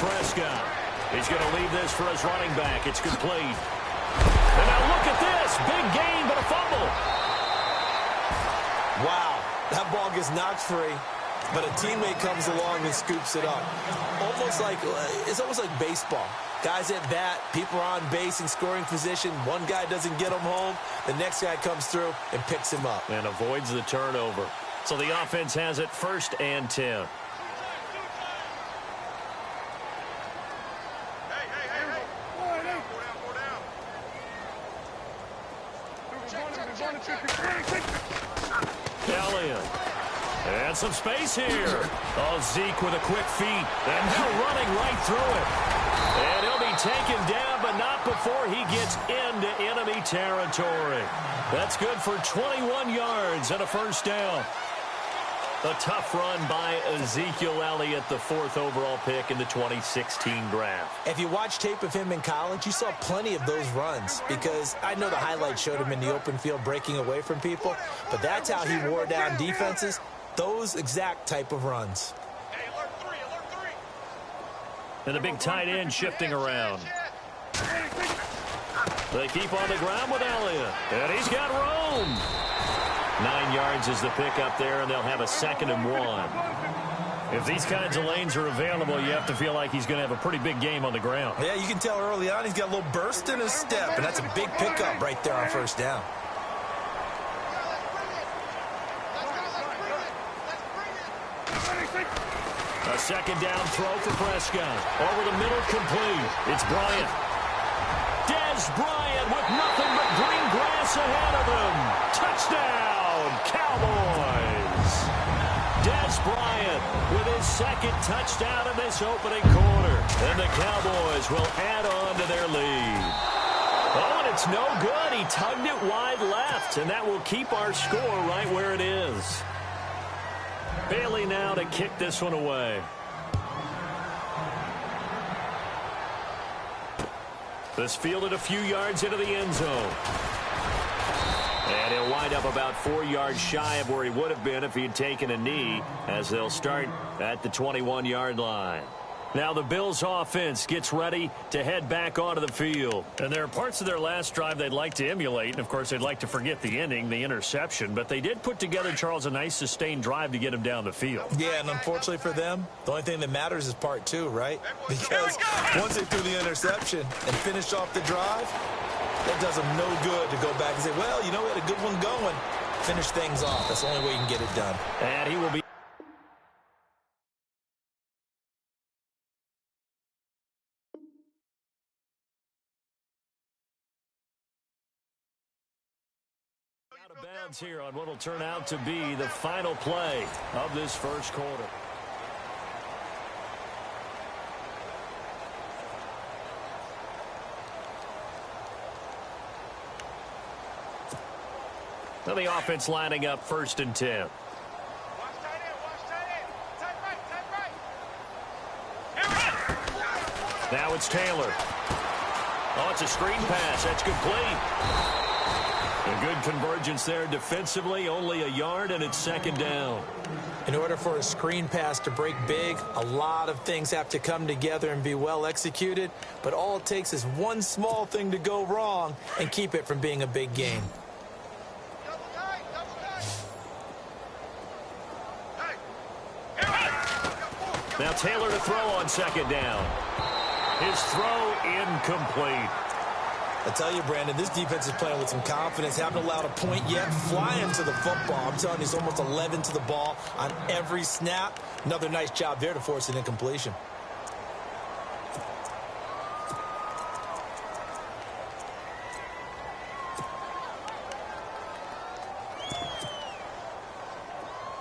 Prescott. He's going to leave this for his running back. It's complete. And now look at this. Big gain, but a fumble. Wow, that ball gets knocked free, but a teammate comes along and scoops it up. It's almost like baseball. Guys at bat, people are on base in scoring position. One guy doesn't get him home. The next guy comes through and picks him up. And avoids the turnover. So the offense has it 1st and 10. Elliott. And some space here. Oh, Zeke with a quick feet. And now running right through it. And he'll be taken down, but not before he gets into enemy territory. That's good for 21 yards and a 1st down. A tough run by Ezekiel Elliott, the 4th overall pick in the 2016 draft. If you watch tape of him in college, you saw plenty of those runs because I know the highlights showed him in the open field breaking away from people, but that's how he wore down defenses, those exact type of runs. And the big tight end shifting around. They keep on the ground with Elliott, and he's got room. 9 yards is the pickup there, and they'll have a 2nd and 1. If these kinds of lanes are available, you have to feel like he's going to have a pretty big game on the ground. Yeah, you can tell early on he's got a little burst in his step, and that's a big pickup right there on 1st down. A 2nd down throw for Prescott. Over the middle, complete. It's Bryant. Dez Bryant with nothing but green grass ahead of him. Touchdown, Cowboys. Dez Bryant with his 2nd touchdown in this opening quarter. And the Cowboys will add on to their lead. Oh, and it's no good. He tugged it wide left, and that will keep our score right where it is. Bailey now to kick this one away. This fielded a few yards into the end zone. And he'll wind up about 4 yards shy of where he would have been if he had taken a knee, as they'll start at the 21-yard line. Now the Bills offense gets ready to head back onto the field. And there are parts of their last drive they'd like to emulate. And, of course, they'd like to forget the ending, the interception. But they did put together, Charles, a nice sustained drive to get him down the field. Yeah, and unfortunately for them, the only thing that matters is part 2, right? Because once they threw the interception and finished off the drive, that does them no good to go back and say, well, you know, we had a good one going. Finish things off. That's the only way you can get it done. And he will be out of bounds here on what will turn out to be the final play of this 1st quarter. Now the offense lining up 1st and 10. Now it's Taylor. Oh, it's a screen pass. That's complete. A good convergence there defensively. Only a yard, and it's 2nd down. In order for a screen pass to break big, a lot of things have to come together and be well executed. But all it takes is one small thing to go wrong and keep it from being a big gain. Now Taylor to throw on 2nd down. His throw incomplete. I tell you, Brandon, this defense is playing with some confidence. Haven't allowed a point yet. Flying to the football. I'm telling you, it's almost 11 to the ball on every snap. Another nice job there to force an incompletion.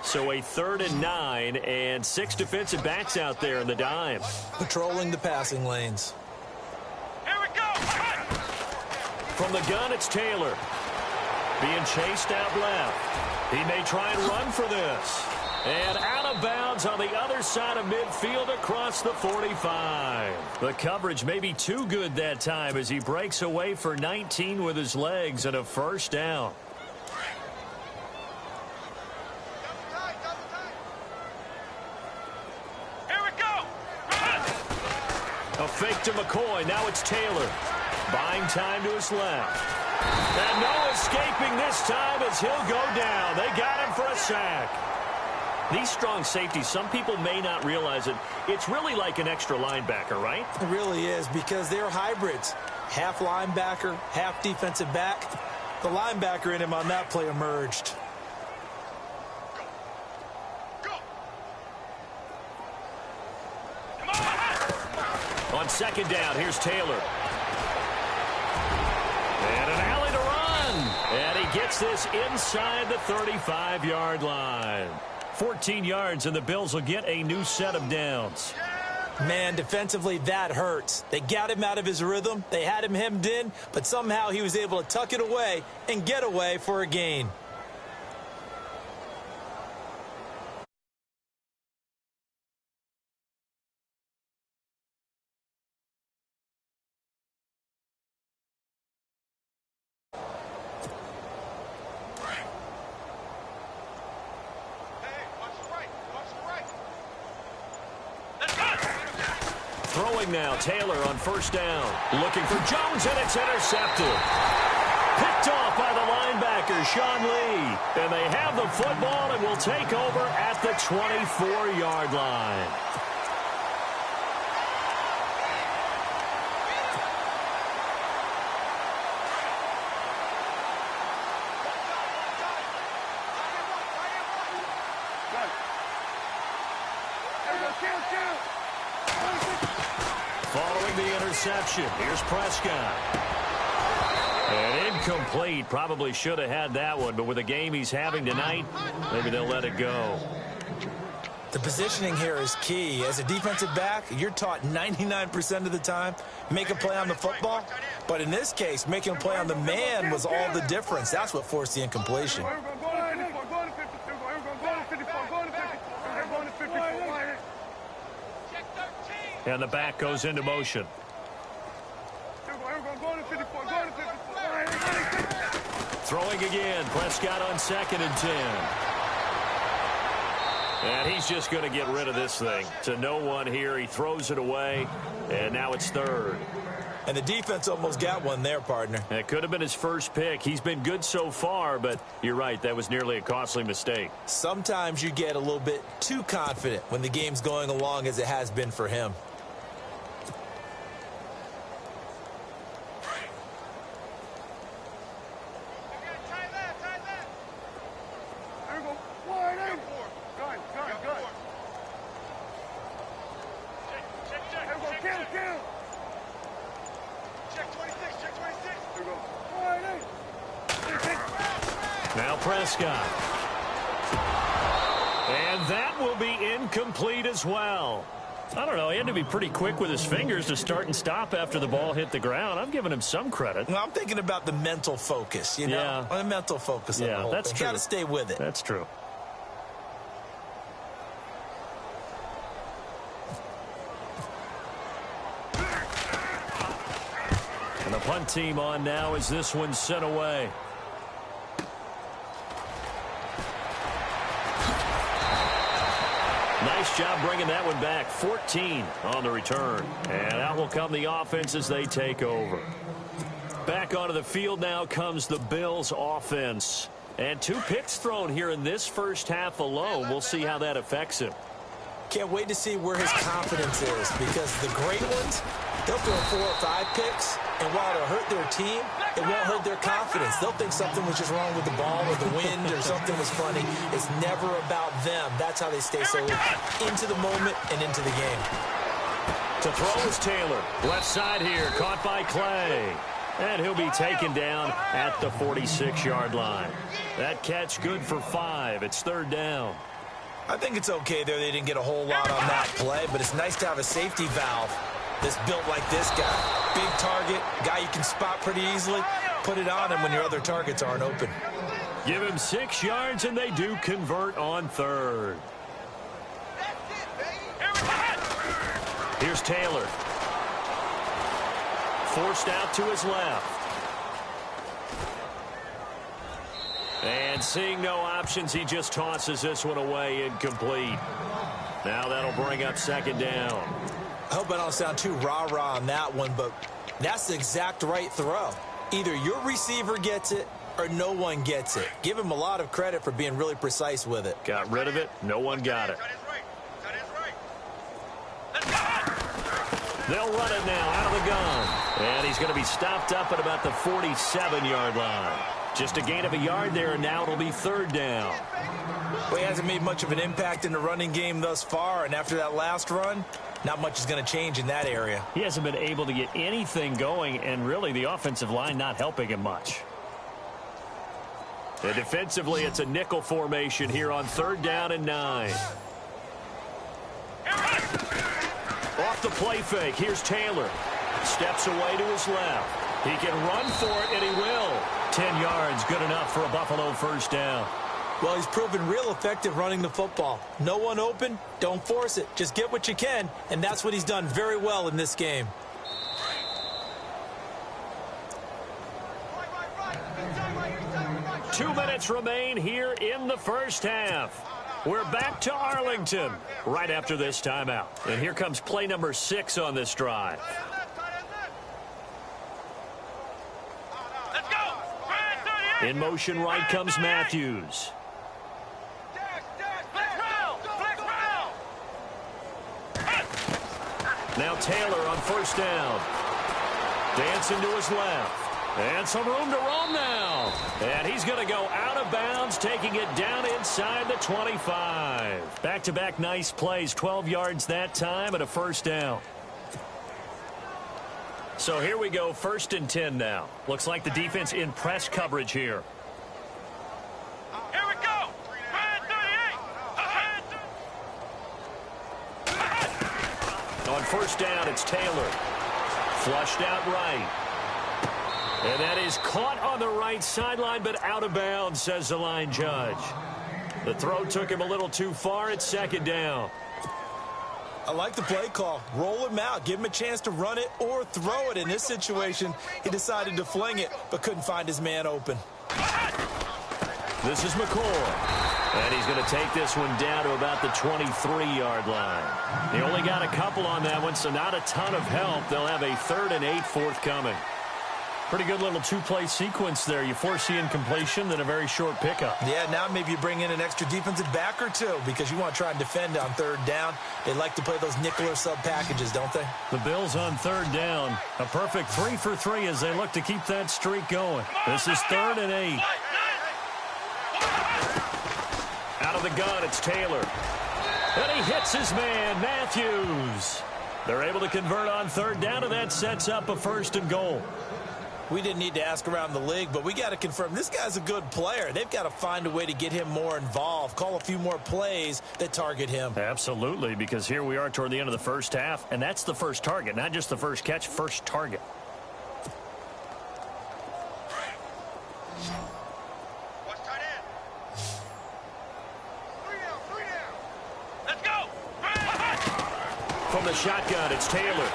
So a 3rd and 9 and 6 defensive backs out there in the dime. Patrolling the passing lanes. Here we go. From the gun, it's Taylor. Being chased out left. He may try and run for this. And out of bounds on the other side of midfield across the 45. The coverage may be too good that time as he breaks away for 19 with his legs and a 1st down. fake to McCoy. Now it's Taylor. Buying time to his left. And no escaping this time as he'll go down. They got him for a sack. These strong safeties, some people may not realize it. It's really like an extra linebacker, right? It really is, because they're hybrids. Half linebacker, half defensive back. The linebacker in him on that play emerged. On second down, here's Taylor. And an alley to run. And he gets this inside the 35-yard line. 14 yards, and the Bills will get a new set of downs. Man, defensively, that hurts. They got him out of his rhythm. They had him hemmed in, but somehow he was able to tuck it away and get away for a gain. Throwing now, Taylor on first down. Looking for Jones, and it's intercepted. Picked off by the linebacker, Sean Lee. And they have the football and will take over at the 24-yard line. Following the interception, here's Prescott. And incomplete. Probably should have had that one, but with the game he's having tonight, maybe they'll let it go. The positioning here is key. As a defensive back, you're taught 99% of the time, make a play on the football. But in this case, making a play on the man was all the difference. That's what forced the incompletion. And the back goes into motion. Throwing again. Prescott on 2nd and 10. And he's just going to get rid of this thing. To no one here. He throws it away. And now it's 3rd. And the defense almost got one there, partner. It could have been his first pick. He's been good so far, but you're right. That was nearly a costly mistake. Sometimes you get a little bit too confident when the game's going along as it has been for him. Now Prescott. And that will be incomplete as well. I don't know. He had to be pretty quick with his fingers to start and stop after the ball hit the ground. I'm giving him some credit. Well, I'm thinking about the mental focus, you know? Yeah. The mental focus of the whole that's thing. true. Got to stay with it. That's true. And the punt team on now as this one's sent away. Nice job bringing that one back. 14 on the return. And out will come the offense as they take over. Back onto the field now comes the Bills offense. And 2 picks thrown here in this first half alone. We'll see how that affects him. Can't wait to see where his confidence is, because the great ones, they'll throw 4 or 5 picks, and while it'll hurt their team, it won't hurt their confidence. They'll think something was just wrong with the ball or the wind or something was funny. It's never about them. That's how they stay so into the moment and into the game. To throw is Taylor. Left side here, caught by Clay. And he'll be taken down at the 46-yard line. That catch good for 5. It's 3rd down. I think it's okay there. They didn't get a whole lot on that play, but it's nice to have a safety valve that's built like this guy. Big target, guy you can spot pretty easily. Put it on him when your other targets aren't open. Give him 6 yards, and they do convert on 3rd. Here's Taylor. Forced out to his left. And seeing no options, he just tosses this one away incomplete. Now that'll bring up 2nd down. I hope I don't sound too rah-rah on that one, but that's the exact right throw. Either your receiver gets it or no one gets it. Give him a lot of credit for being really precise with it. Got rid of it. No one got it. They'll run it now out of the gun. And he's going to be stopped up at about the 47-yard line. Just a gain of a yard there, and now it'll be third down. Well, he hasn't made much of an impact in the running game thus far, and after that last run, not much is going to change in that area. He hasn't been able to get anything going, and really the offensive line not helping him much. And defensively, it's a nickel formation here on third down and 9. Off the play fake, here's Taylor. Steps away to his left. He can run for it, and he will. 10 yards, good enough for a Buffalo first down. Well, he's proven real effective running the football. No one open, don't force it. Just get what you can, and that's what he's done very well in this game. Two minutes remain here in the first half. We're back to Arlington right after this timeout. And here comes play number 6 on this drive. Let's go! In motion right comes Matthews. Now Taylor on first down. Dancing to his left. And some room to roam now. And he's going to go out of bounds, taking it down inside the 25. Back-to-back nice plays, 12 yards that time and a first down. So here we go, first and 10 now. Looks like the defense in press coverage here. Here we go! On first down, it's Taylor. Flushed out right. And that is caught on the right sideline, but out of bounds, says the line judge. The throw took him a little too far. It's second down. I like the play call. Roll him out. Give him a chance to run it or throw it. In this situation, he decided to fling it, but couldn't find his man open. This is McCoy. And he's going to take this one down to about the 23-yard line. They only got a couple on that one, so not a ton of help. They'll have a 3rd and 8 forthcoming. Pretty good little two-play sequence there. You foresee incompletion, then a very short pickup. Yeah, now maybe you bring in an extra defensive back or two because you want to try and defend on third down. They like to play those nickel or sub packages, don't they? The Bills on third down. A perfect 3 for 3 as they look to keep that streak going. This is 3rd and 8. Out of the gun, it's Taylor. And he hits his man, Matthews. They're able to convert on third down, and that sets up a 1st and goal. We didn't need to ask around the league, but we got to confirm this guy's a good player. They've got to find a way to get him more involved, call a few more plays that target him. Absolutely, because here we are toward the end of the first half, and that's the first target, not just the first catch, first target. Let's go! From the shotgun, it's Taylor.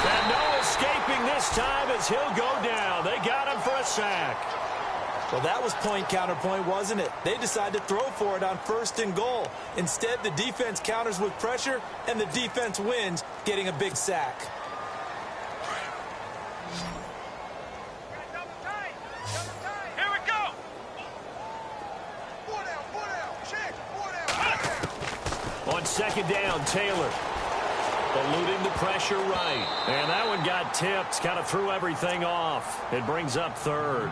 And no escaping this time as he'll go down. They got him for a sack. Well, that was point counterpoint, wasn't it? They decided to throw for it on 1st and goal. Instead, the defense counters with pressure, and the defense wins, getting a big sack. Here we go! On second down, Taylor. Eluding the pressure right. And that one got tipped. Kind of threw everything off. It brings up 3rd.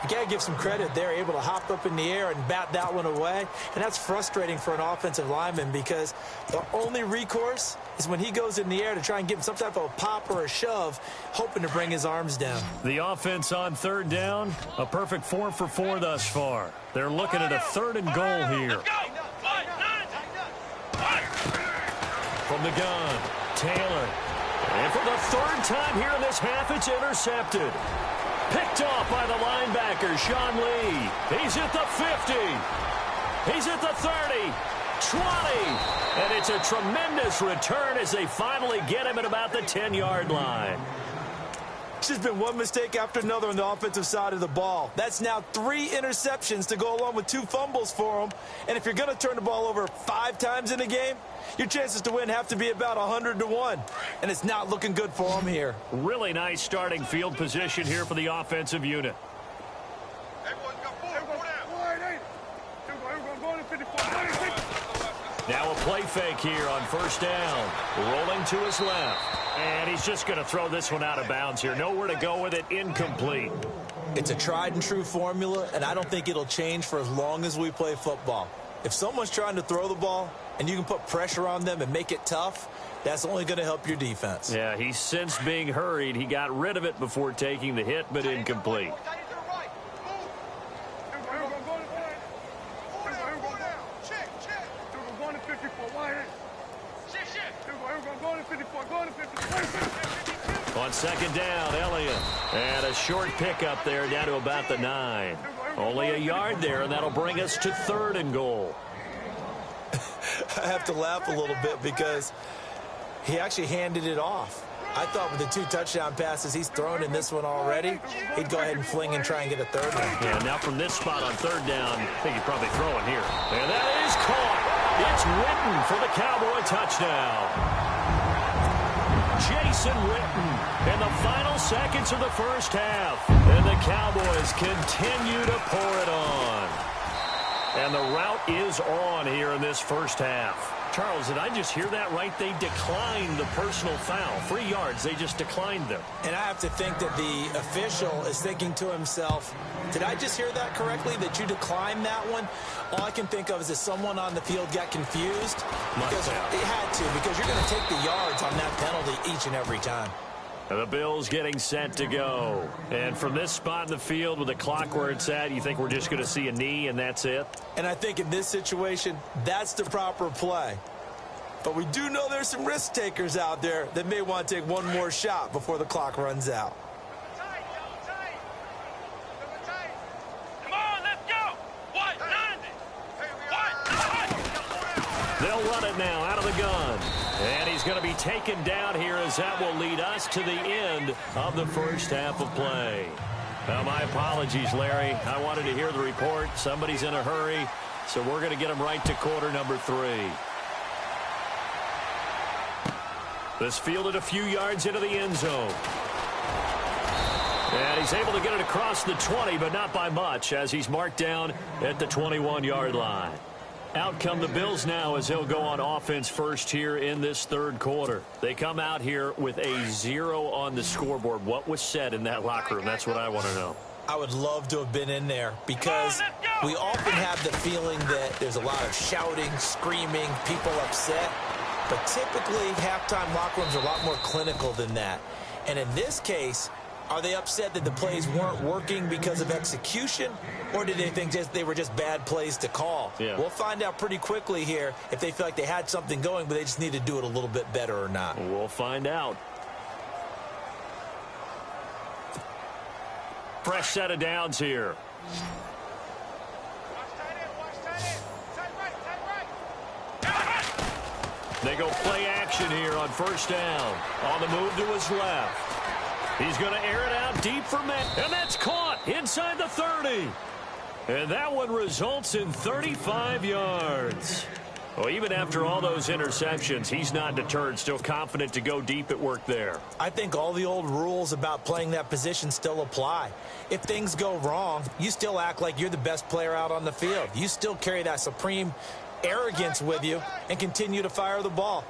You got to give some credit. They're able to hop up in the air and bat that one away. And that's frustrating for an offensive lineman because the only recourse is when he goes in the air to try and give him some type of a pop or a shove, hoping to bring his arms down. The offense on third down, a perfect 4 for 4 thus far. They're looking at a 3rd and goal here. From the gun, Taylor. And for the 3rd time here in this half, it's intercepted. Picked off by the linebacker, Sean Lee. He's at the 50. He's at the 30. 20. And it's a tremendous return as they finally get him at about the 10-yard line. It's just been one mistake after another on the offensive side of the ball. That's now 3 interceptions to go along with 2 fumbles for him. And if you're going to turn the ball over 5 times in a game, your chances to win have to be about 100-1. And it's not looking good for him here. Really nice starting field position here for the offensive unit. Now a play fake here on first down. Rolling to his left. And he's just going to throw this one out of bounds here. Nowhere to go with it. Incomplete. It's a tried and true formula, and I don't think it'll change for as long as we play football. If someone's trying to throw the ball and you can put pressure on them and make it tough, that's only going to help your defense. Yeah, he's since being hurried. He got rid of it before taking the hit, but incomplete. On second down, Elliott. And a short pickup there down to about the 9. Only a yard there, and that'll bring us to 3rd and goal. I have to laugh a little bit because he actually handed it off. I thought with the 2 touchdown passes he's thrown in this one already, he'd go ahead and fling and try and get a 3rd one. Yeah, now from this spot on 3rd down, I think he's probably throwing here. And that is caught. It's Witten for the Cowboy touchdown. Jason Witten in the final seconds of the first half. And the Cowboys continue to pour it on. And the route is on here in this first half. Charles, did I just hear that right? They declined the personal foul. 3 yards, they just declined them. And I have to think that the official is thinking to himself, did I just hear that correctly, that you declined that one? All I can think of is that someone on the field got confused. Because it had to, because you're going to take the yards on that penalty each and every time. The Bills getting set to go. And from this spot in the field with the clock where it's at, you think we're just going to see a knee and that's it? And I think in this situation, that's the proper play. But we do know there's some risk takers out there that may want to take one more shot before the clock runs out. Come on, let's go. 190. 190. They'll run it now out of the gun. And he's going to be taken down here as that will lead us to the end of the first half of play. My apologies, Larry. I wanted to hear the report. Somebody's in a hurry, so we're going to get him right to quarter number 3. This fielded a few yards into the end zone. And he's able to get it across the 20, but not by much, as he's marked down at the 21-yard line. Out come the Bills now as they'll go on offense first here in this 3rd quarter. They come out here with a 0 on the scoreboard. What was said in that locker room? That's what I want to know. I would love to have been in there because we often have the feeling that there's a lot of shouting, screaming, people upset. But typically, halftime locker rooms are a lot more clinical than that. And in this case, are they upset that the plays weren't working because of execution, or did they think they were just bad plays to call? Yeah. We'll find out pretty quickly here if they feel like they had something going, but they just need to do it a little bit better or not. We'll find out. Fresh set of downs here. They go play action here on first down. On the move to his left. He's going to air it out deep for Matt. And that's caught inside the 30. And that one results in 35 yards. Well, even after all those interceptions, he's not deterred, still confident to go deep at work there. I think all the old rules about playing that position still apply. If things go wrong, you still act like you're the best player out on the field. You still carry that supreme arrogance with you and continue to fire the ball.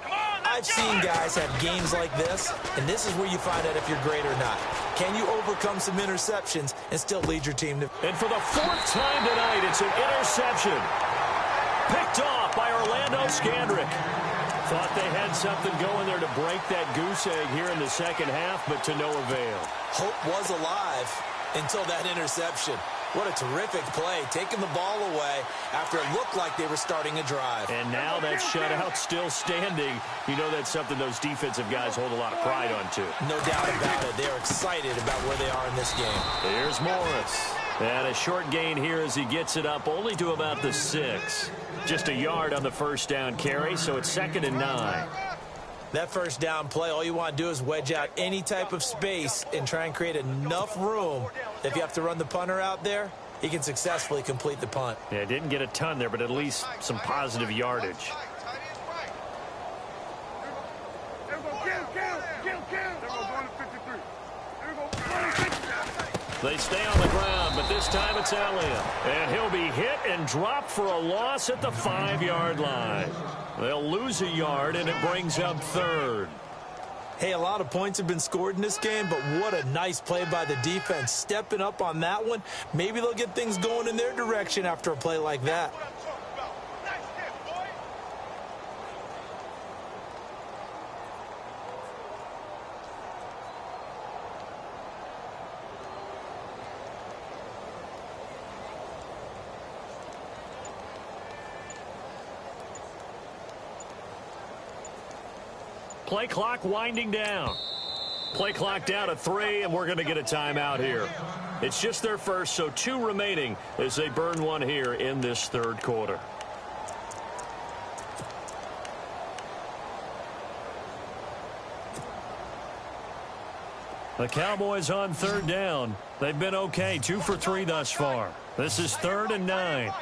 I've seen guys have games like this, and this is where you find out if you're great or not. Can you overcome some interceptions and still lead your team to... And for the 4th time tonight, it's an interception. Picked off by Orlando Scandrick. Thought they had something going there to break that goose egg here in the second half, but to no avail. Hope was alive until that interception. What a terrific play, taking the ball away after it looked like they were starting a drive. And now that shutout still standing. You know that's something those defensive guys hold a lot of pride on, too. No doubt about it. They're excited about where they are in this game. Here's Morris. And a short gain here as he gets it up only to about the 6. Just a yard on the first down carry, so it's 2nd and 9. That first down play, all you want to do is wedge out any type of space and try and create enough room that if you have to run the punter out there, he can successfully complete the punt. Yeah, didn't get a ton there, but at least some positive yardage. They stay on the ground, but this time it's Elliott. And he'll be hit and dropped for a loss at the 5-yard line. They'll lose a yard, and it brings up third. Hey, a lot of points have been scored in this game, but what a nice play by the defense. Stepping up on that one, maybe they'll get things going in their direction after a play like that. Play clock winding down. Play clock down to 3, and we're going to get a timeout here. It's just their first, so 2 remaining as they burn one here in this third quarter. The Cowboys on third down. They've been okay, 2 for 3 thus far. This is 3rd and 9.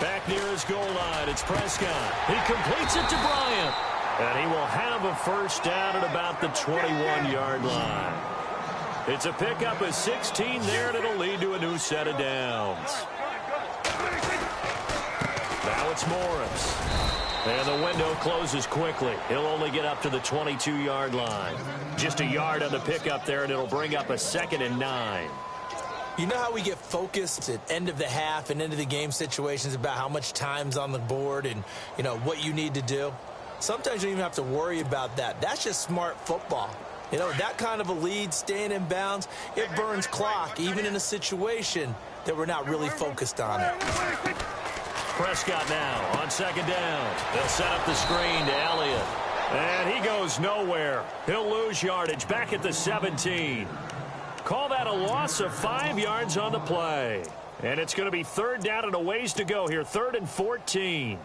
Back near his goal line, it's Prescott. He completes it to Bryant. And he will have a first down at about the 21-yard line. It's a pickup of 16 there, and it'll lead to a new set of downs. Now it's Morris. And the window closes quickly. He'll only get up to the 22-yard line. Just a yard on the pickup there, and it'll bring up a 2nd and 9. You know how we get focused at end of the half and into the game situations about how much time's on the board and, you know, what you need to do? Sometimes you don't even have to worry about that. That's just smart football. You know, that kind of a lead, staying in bounds, it burns clock, even in a situation that we're not really focused on it. Prescott now on 2nd down. They'll set up the screen to Elliott. And he goes nowhere. He'll lose yardage back at the 17. Call that a loss of 5 yards on the play. And it's going to be 3rd down and a ways to go here. 3rd and 14.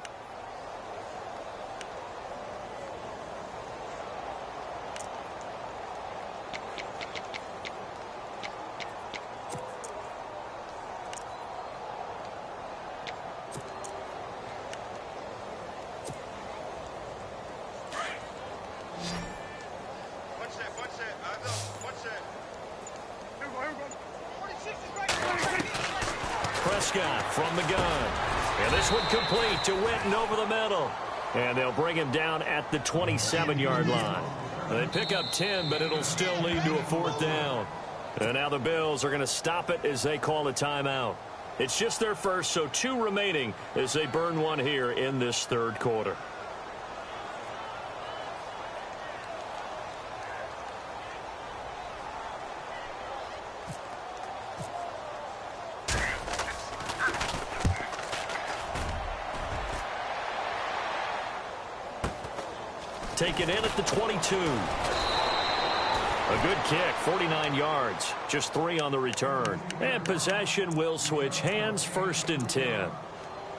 Prescott from the gun. And this one complete to Witten over the middle. And they'll bring him down at the 27-yard line. They pick up 10, but it'll still lead to a 4th down. And now the Bills are going to stop it as they call a timeout. It's just their first, so 2 remaining as they burn one here in this third quarter. Taken in at the 22. A good kick, 49 yards, just 3 on the return. And possession will switch hands, 1st and 10.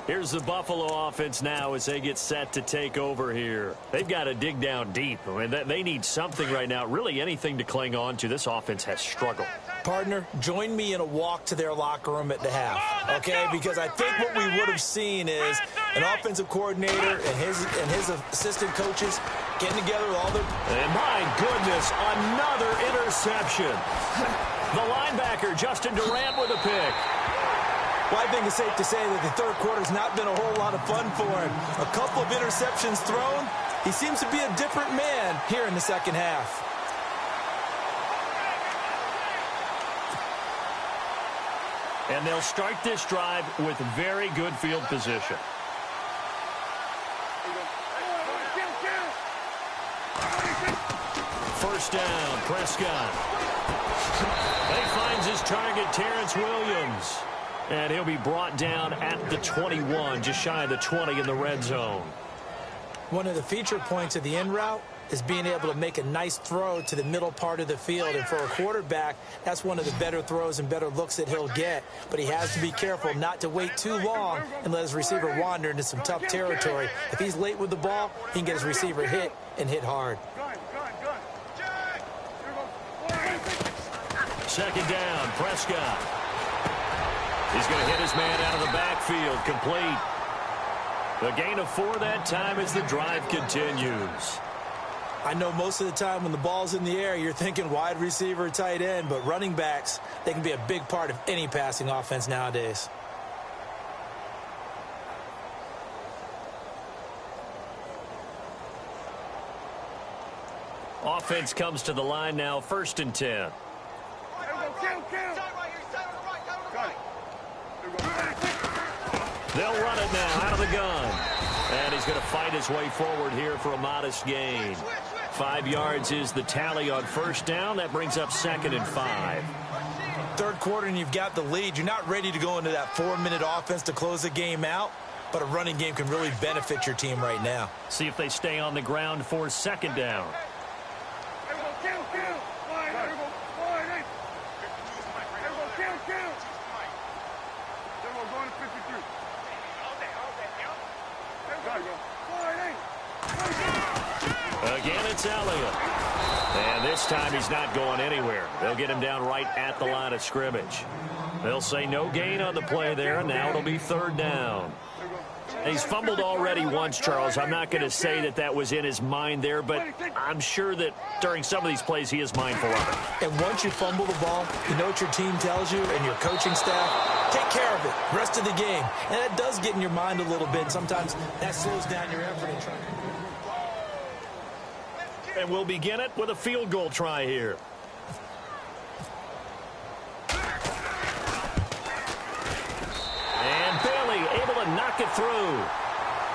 Here's the Buffalo offense now as they get set to take over here. They've got to dig down deep. I mean, they need something right now, really anything to cling on to. This offense has struggled. Partner, join me in a walk to their locker room at the half, okay? Because I think what we would have seen is an offensive coordinator and his assistant coaches getting together with all the... And my goodness, another interception. The linebacker, Justin Durant, with a pick. Well, I think it's safe to say that the third quarter's not been a whole lot of fun for him. A couple of interceptions thrown. He seems to be a different man here in the second half. And they'll start this drive with very good field position. First down, Prescott. He finds his target, Terrence Williams. And he'll be brought down at the 21, just shy of the 20 in the red zone. One of the feature points of the in route is being able to make a nice throw to the middle part of the field. And for a quarterback, that's one of the better throws and better looks that he'll get. But he has to be careful not to wait too long and let his receiver wander into some tough territory. If he's late with the ball, he can get his receiver hit and hit hard. Second down, Prescott. He's going to hit his man out of the backfield, complete. The gain of 4 that time as the drive continues. I know most of the time when the ball's in the air, you're thinking wide receiver, tight end, but running backs, they can be a big part of any passing offense nowadays. Offense comes to the line now, 1st and 10. They'll run it now out of the gun. And he's going to fight his way forward here for a modest gain. 5 yards is the tally on 1st down. That brings up 2nd and 5. Third quarter and you've got the lead. You're not ready to go into that 4-minute offense to close the game out, but a running game can really benefit your team right now. See if they stay on the ground for 2nd down. Again, it's Elliott. And this time he's not going anywhere. They'll get him down right at the line of scrimmage. They'll say no gain on the play there, and now it'll be 3rd down. He's fumbled already once, Charles. I'm not going to say that that was in his mind there, but I'm sure that during some of these plays he is mindful of it. And once you fumble the ball, you know what your team tells you and your coaching staff? Take care of it rest of the game. And that does get in your mind a little bit. Sometimes that slows down your effort in trying. And we'll begin it with a field goal try here. And Bailey able to knock it through.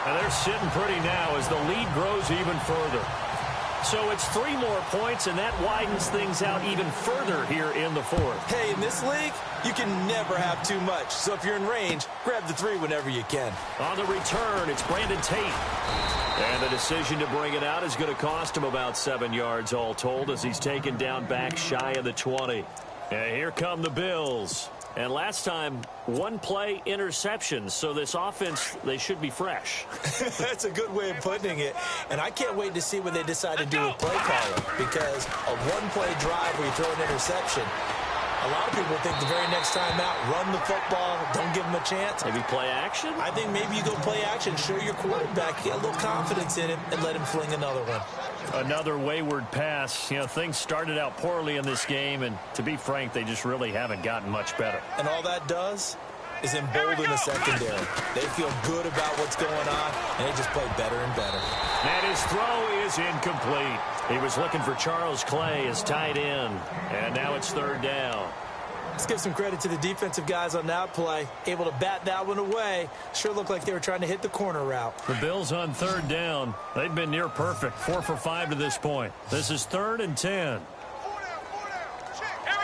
And they're sitting pretty now as the lead grows even further. So it's 3 more points, and that widens things out even further here in the 4th. Hey, in this league, you can never have too much. So if you're in range, grab the 3 whenever you can. On the return, it's Brandon Tate. And the decision to bring it out is going to cost him about 7 yards all told as he's taken down back shy of the 20. And here come the Bills. And last time, 1 play interception. So this offense, they should be fresh. That's a good way of putting it. And I can't wait to see what they decide to do with play calling. Because a 1-play drive where you throw an interception, a lot of people think the very next time out, run the football, don't give them a chance. Maybe play action? I think maybe you go play action, show your quarterback, get a little confidence in him, and let him fling another one. Another wayward pass. You know, things started out poorly in this game, and to be frank, they just really haven't gotten much better. And all that does is embolden the secondary. They feel good about what's going on, and they just play better and better. And his throw is incomplete. He was looking for Charles Clay as tight end, and now it's 3rd down. Let's give some credit to the defensive guys on that play. Able to bat that one away. Sure looked like they were trying to hit the corner route. The Bills on 3rd down. They've been near perfect. 4 for 5 to this point. This is 3rd and 10. Here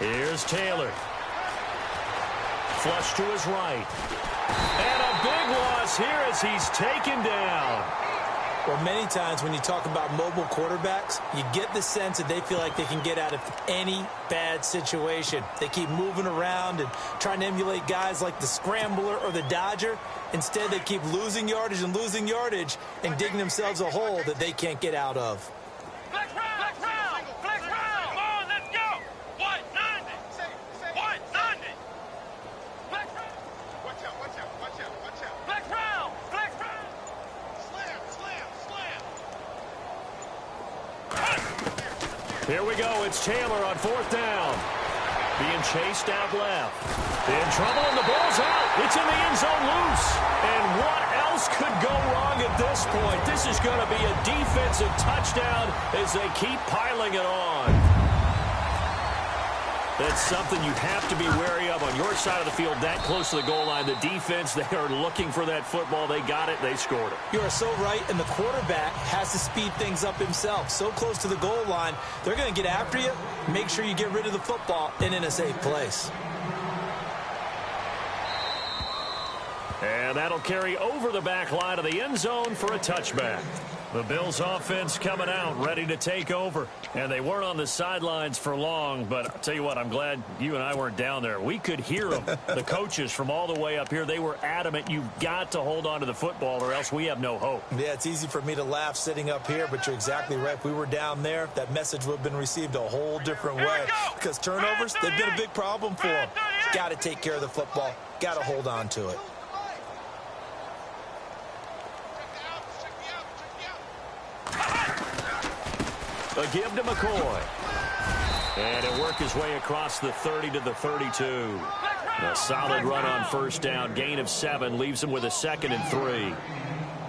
we go. Here's Taylor. Flush to his right. And a big loss here as he's taken down. Well, many times when you talk about mobile quarterbacks, you get the sense that they feel like they can get out of any bad situation. They keep moving around and trying to emulate guys like the Scrambler or the Dodger. Instead, they keep losing yardage and digging themselves a hole that they can't get out of. Flex round. Flex round. Come on, let's go. 190. 190. Flex round. Watch out. Flex round. Here we go. It's Taylor on 4th down. Being chased out left. In trouble, and the ball's out. It's in the end zone loose. And what else could go wrong at this point? This is going to be a defensive touchdown as they keep piling it on. That's something you have to be wary of on your side of the field, that close to the goal line. The defense, they are looking for that football. They got it. They scored it. You are so right, and the quarterback has to speed things up himself. So close to the goal line, they're going to get after you. Make sure you get rid of the football and in a safe place. And And that'll carry over the back line of the end zone for a touchback. The Bills offense coming out, ready to take over. And they weren't on the sidelines for long, but I'll tell you what, I'm glad you and I weren't down there. We could hear them. The coaches from all the way up here, they were adamant, you've got to hold on to the football or else we have no hope. Yeah, it's easy for me to laugh sitting up here, but you're exactly right. If we were down there, that message would have been received a whole different way. Because turnovers, they've been a big problem for them. Got to take care of the football. Got to hold on to it. A give to McCoy. And he'll work his way across the 30 to the 32. A solid run on first down. Gain of 7 leaves him with a 2nd and 3.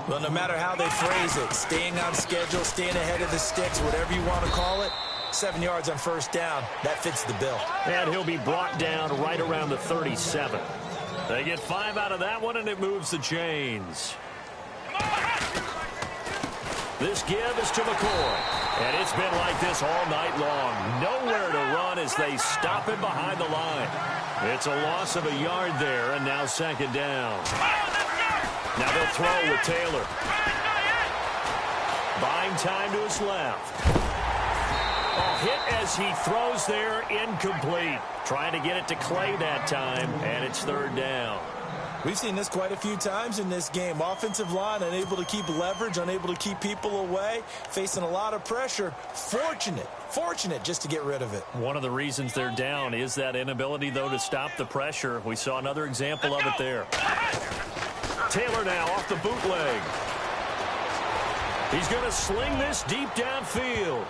Well, no matter how they phrase it, staying on schedule, staying ahead of the sticks, whatever you want to call it, 7 yards on first down, that fits the bill. And he'll be brought down right around the 37. They get 5 out of that one, and it moves the chains. This give is to McCoy. And it's been like this all night long. Nowhere to run as they stop him behind the line. It's a loss of a yard there, and now 2nd down. Now they'll throw with Taylor. Buying time to his left. A hit as he throws there, incomplete. Trying to get it to Clay that time, and it's 3rd down. We've seen this quite a few times in this game. Offensive line unable to keep leverage, unable to keep people away, facing a lot of pressure. Fortunate just to get rid of it. One of the reasons they're down is that inability, though, to stop the pressure. We saw another example of it there. Taylor now off the bootleg. He's going to sling this deep downfield.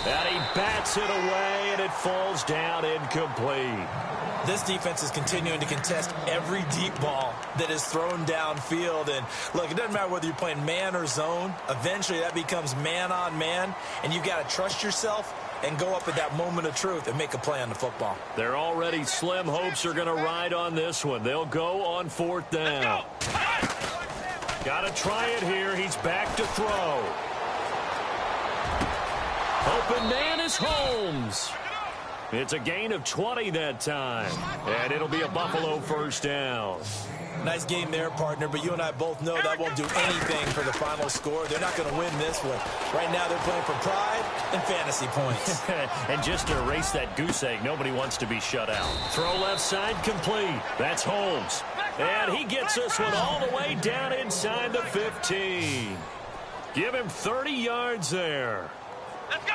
And he bats it away, and it falls down incomplete. This defense is continuing to contest every deep ball that is thrown downfield. And, look, it doesn't matter whether you're playing man or zone. Eventually, that becomes man-on-man, and you've got to trust yourself and go up at that moment of truth and make a play on the football. Their already slim hopes are going to ride on this one. They'll go on 4th down. Got to try it here. He's back to throw. Open man is Holmes. It's a gain of 20 that time, and it'll be a Buffalo 1st down. Nice game there, partner, but you and I both know that won't do anything for the final score. They're not going to win this one. Right now they're playing for pride and fantasy points. And just to erase that goose egg, nobody wants to be shut out. Throw left side complete. That's Holmes. And he gets this one all the way down inside the 15. Give him 30 yards there. Let's go!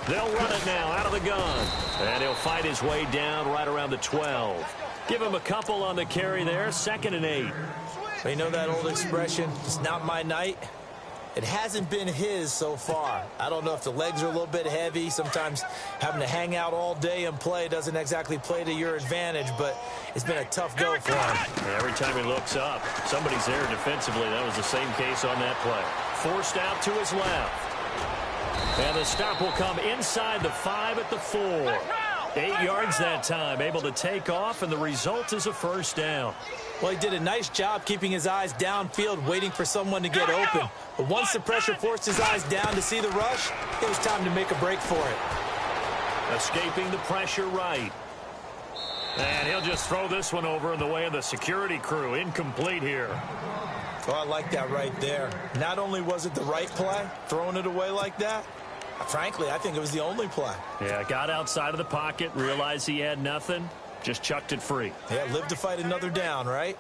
They'll run it now out of the gun. And he'll fight his way down right around the 12. Give him a couple on the carry there. 2nd and 8. You know that old expression, it's not my night? It hasn't been his so far. I don't know if the legs are a little bit heavy. Sometimes having to hang out all day and play doesn't exactly play to your advantage, but it's been a tough go for him. Every time he looks up, somebody's there defensively. That was the same case on that play. Forced out to his left. And the stop will come inside the 5 at the 4. 8 yards that time, able to take off, and the result is a 1st down. Well, he did a nice job keeping his eyes downfield, waiting for someone to get open. But once the pressure forced his eyes down to see the rush, it was time to make a break for it. Escaping the pressure right. And he'll just throw this one over in the way of the security crew. Incomplete here. Oh, I like that right there. Not only was it the right play, throwing it away like that, frankly, I think it was the only play. Yeah, got outside of the pocket, realized he had nothing, just chucked it free. Yeah, live to fight another down, right?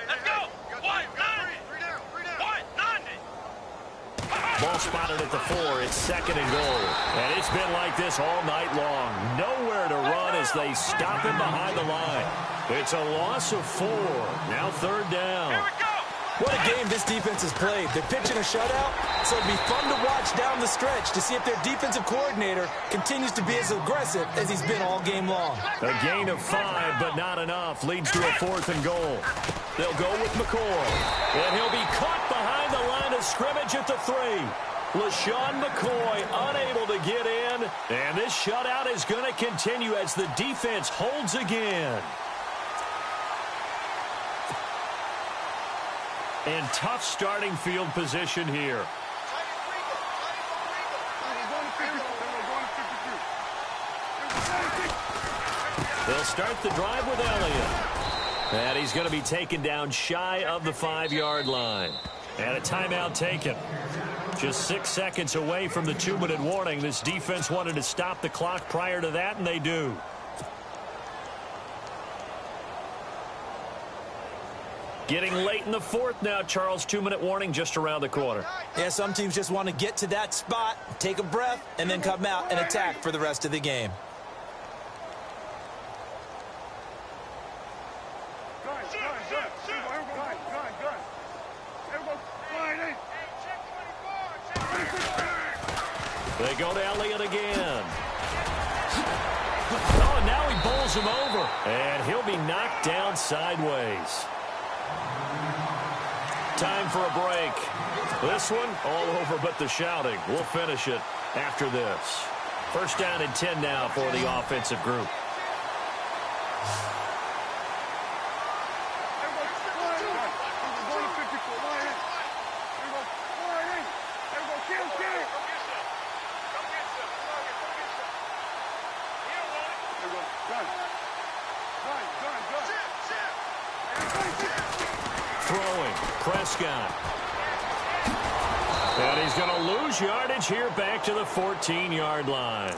Let's go! 190! 190! Ball spotted at the 4. It's 2nd and goal. And it's been like this all night long. Nowhere to run as they stop him behind the line. It's a loss of 4. Now 3rd down. Here we go! What a game this defense has played. They're pitching a shutout, so it'll be fun to watch down the stretch to see if their defensive coordinator continues to be as aggressive as he's been all game long. A gain of 5, but not enough. Leads to a 4th and goal. They'll go with McCoy. And he'll be caught behind the line of scrimmage at the 3. LaShawn McCoy unable to get in. And this shutout is going to continue as the defense holds again. And tough starting field position here. They'll start the drive with Elliott. And he's going to be taken down shy of the 5-yard line. And a timeout taken. Just 6 seconds away from the 2-minute warning. This defense wanted to stop the clock prior to that, and they do. Getting late in the fourth now, Charles. 2-minute warning just around the corner. Yeah, some teams just want to get to that spot, take a breath, and then come out and attack for the rest of the game. They go to Elliott again. Oh, now he bowls him over. And he'll be knocked down sideways. Time for a break. This one, all over but the shouting. We'll finish it after this. First down and 10 now for the offensive group. Throwing, Prescott. And he's going to lose yardage here back to the 14-yard line.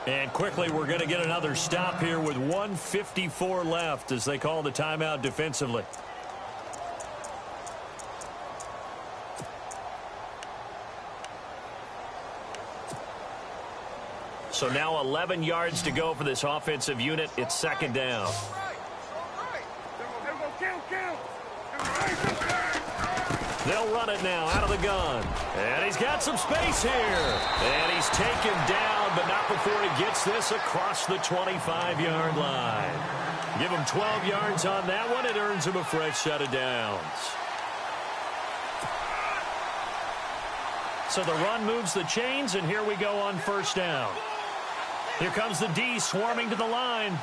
And quickly, we're going to get another stop here with 1:54 left as they call the timeout defensively. So now 11 yards to go for this offensive unit. It's second down. They'll run it now out of the gun. And he's got some space here. And he's taken down, but not before he gets this across the 25-yard line. Give him 12 yards on that one. It earns him a fresh set of downs. So the run moves the chains, and here we go on first down. Here comes the D swarming to the line.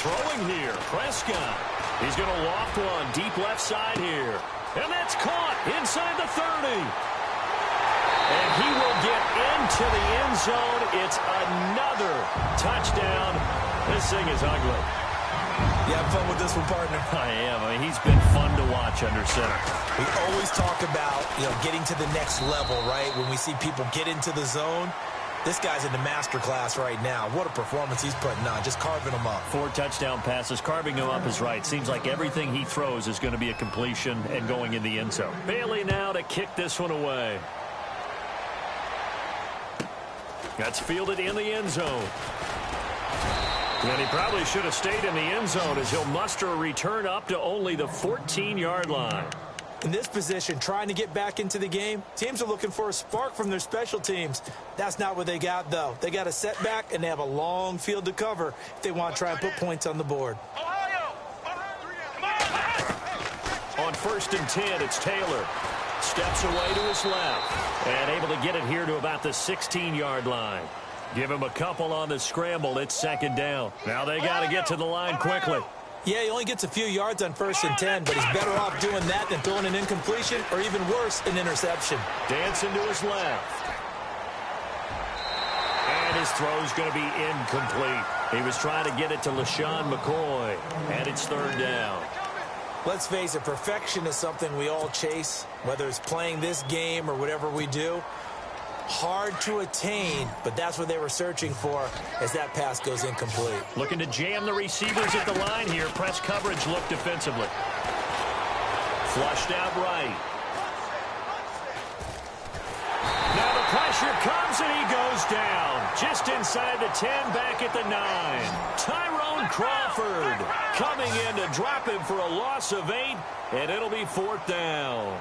Throwing here, Prescott. He's going to loft one deep left side here. And that's caught inside the 30. And he will get into the end zone. It's another touchdown. This thing is ugly. You have fun with this one, partner? I am. I mean, he's been fun to watch under center. We always talk about, getting to the next level, right? When we see people get into the zone. This guy's in the master class right now. What a performance he's putting on, just carving them up. 4 touchdown passes. Carving him up is right. Seems like everything he throws is going to be a completion and going in the end zone. Bailey now to kick this one away. That's fielded in the end zone. And he probably should have stayed in the end zone as he'll muster a return up to only the 14-yard line. In this position, trying to get back into the game, teams are looking for a spark from their special teams. That's not what they got, though. They got a setback, and they have a long field to cover if they want to try and put points on the board. On first and 10, it's Taylor. Steps away to his left and able to get it here to about the 16-yard line. Give him a couple on the scramble. It's second down. Now they got to get to the line quickly. Yeah, he only gets a few yards on first and 10, but he's better off doing that than throwing an incompletion or even worse, an interception. Dancing to his left. And his throw's going to be incomplete. He was trying to get it to LaShawn McCoy, and it's third down. Let's face it, perfection is something we all chase, whether it's playing this game or whatever we do. Hard to attain, but that's what they were searching for as that pass goes incomplete. Looking to jam the receivers at the line here. Press coverage look defensively. Flushed out right. Now the pressure comes and he goes down. Just inside the 10, back at the 9. Tyrone Crawford coming in to drop him for a loss of 8, and it'll be fourth down.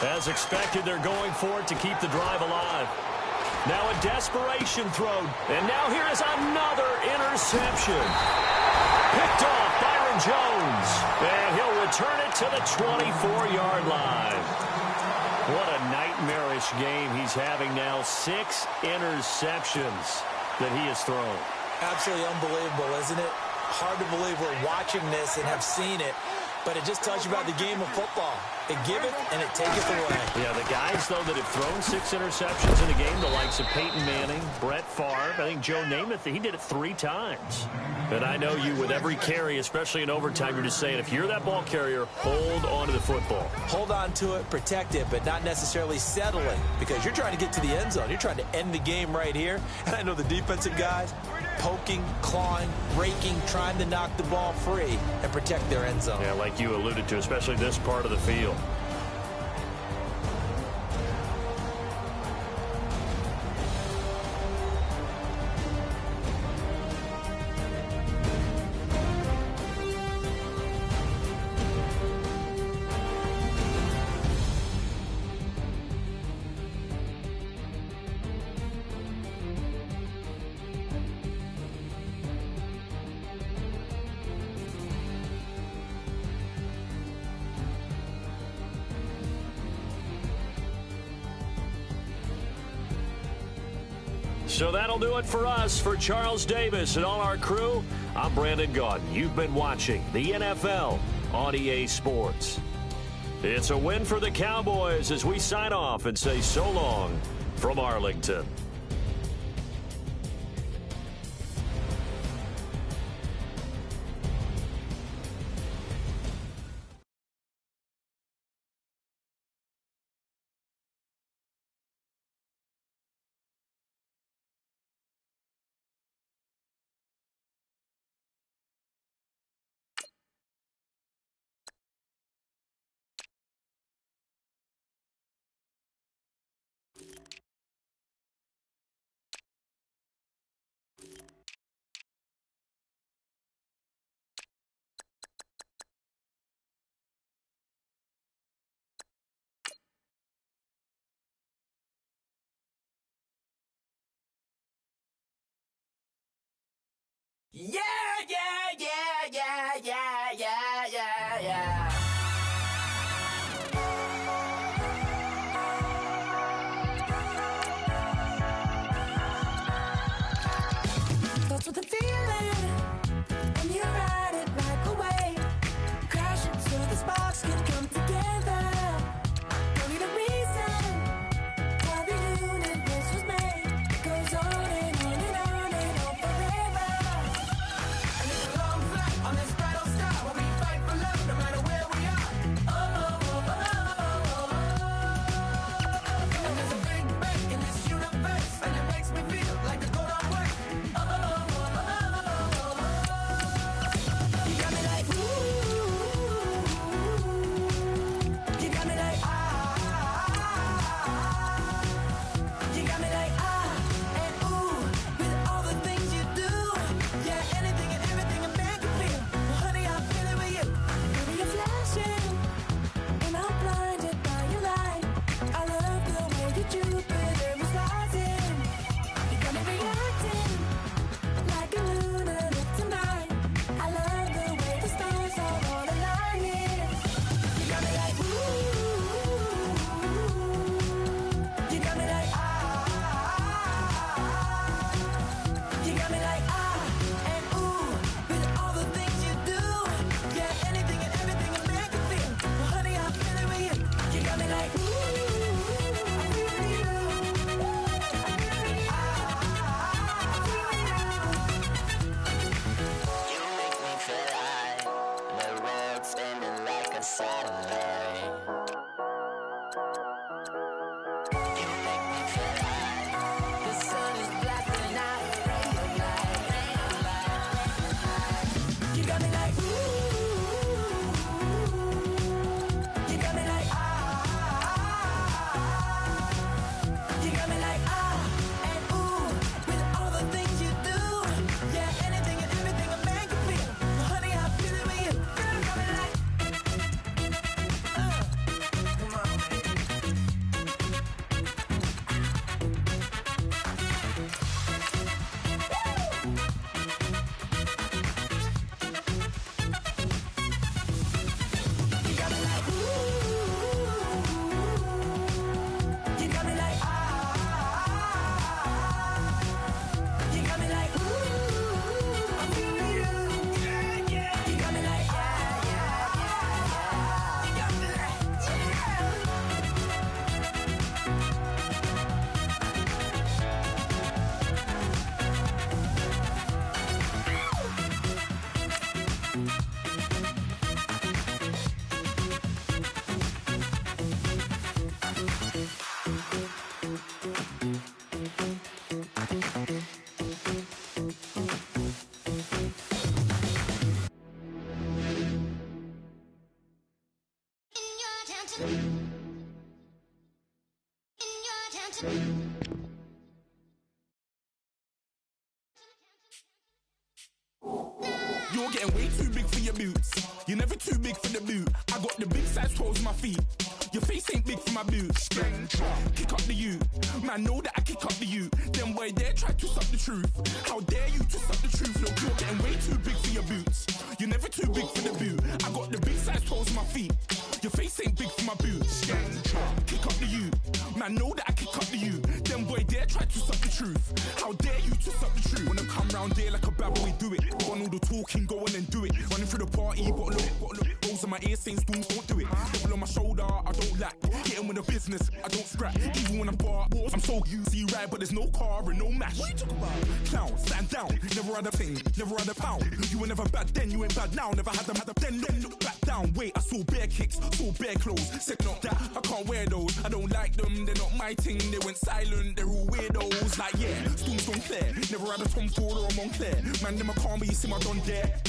As expected, they're going for it to keep the drive alive. Now a desperation throw. And now here is another interception. Picked off by Aaron Jones. And he'll return it to the 24-yard line. What a nightmarish game he's having now. 6 interceptions that he has thrown. Absolutely unbelievable, isn't it? Hard to believe we're watching this and have seen it. But it just tells you about the game of football. It give it and it taketh away. Yeah, the guys, though, that have thrown 6 interceptions in a game, the likes of Peyton Manning, Brett Favre, I think Joe Namath, he did it 3 times. And I know you, with every carry, especially in overtime, you're just saying, if you're that ball carrier, hold on to the football. Hold on to it, protect it, but not necessarily settling, because you're trying to get to the end zone. You're trying to end the game right here. And I know the defensive guys, poking, clawing, raking, trying to knock the ball free and protect their end zone. Yeah, like you alluded to, especially this part of the field. So that'll do it for us. For Charles Davis and all our crew, I'm Brandon Gaudin. You've been watching the NFL on EA Sports. It's a win for the Cowboys as we sign off and say so long from Arlington. Yeah, yeah, yeah, yeah, yeah, yeah, yeah, yeah. Starts with a feeling, and you ride it like a wave. Crash it so the sparks can come together. Don't need a reason why the universe was made. It goes on and on and on and on forever. You're getting way too big for your boots. You're never too big for the boot. I got the big size toes on my feet. Your face ain't big for my boots. Kick up the you. Man, know that I kick up the you. Them boy there try to suck the truth. How dare you to suck the truth? Look, you're getting way too big for your boots. You're never too big for the boot. I got the big size toes on my feet. Your face ain't big for my boots. Kick up the you. Man, know that I kick up the you. Them boy there try to suck the truth. How dare you to suck the truth? When I come round there like a bad boy, do it. Go on all the talking, go on and do it. Running through the party, but look. Rose in my ear saying storms, don't do it. Double on my shoulder, I don't lack. Getting with the business, I don't scrap. Even when I'm bar, I'm so easy ride, but there's no car and no mash. What you talking about? Clown, stand down. Never had a thing, never had a pound. You were never bad then, you ain't bad now. Never had them, then look back down. Wait, I saw bare kicks, saw bare clothes. Said not that, I can't wear those. I don't like them, they're not my thing. They went silent, they're all weirdos. Like yeah, storms don't clear. Never had a Tom Ford or a Montclair. Man, them a calm, but you see my don dare.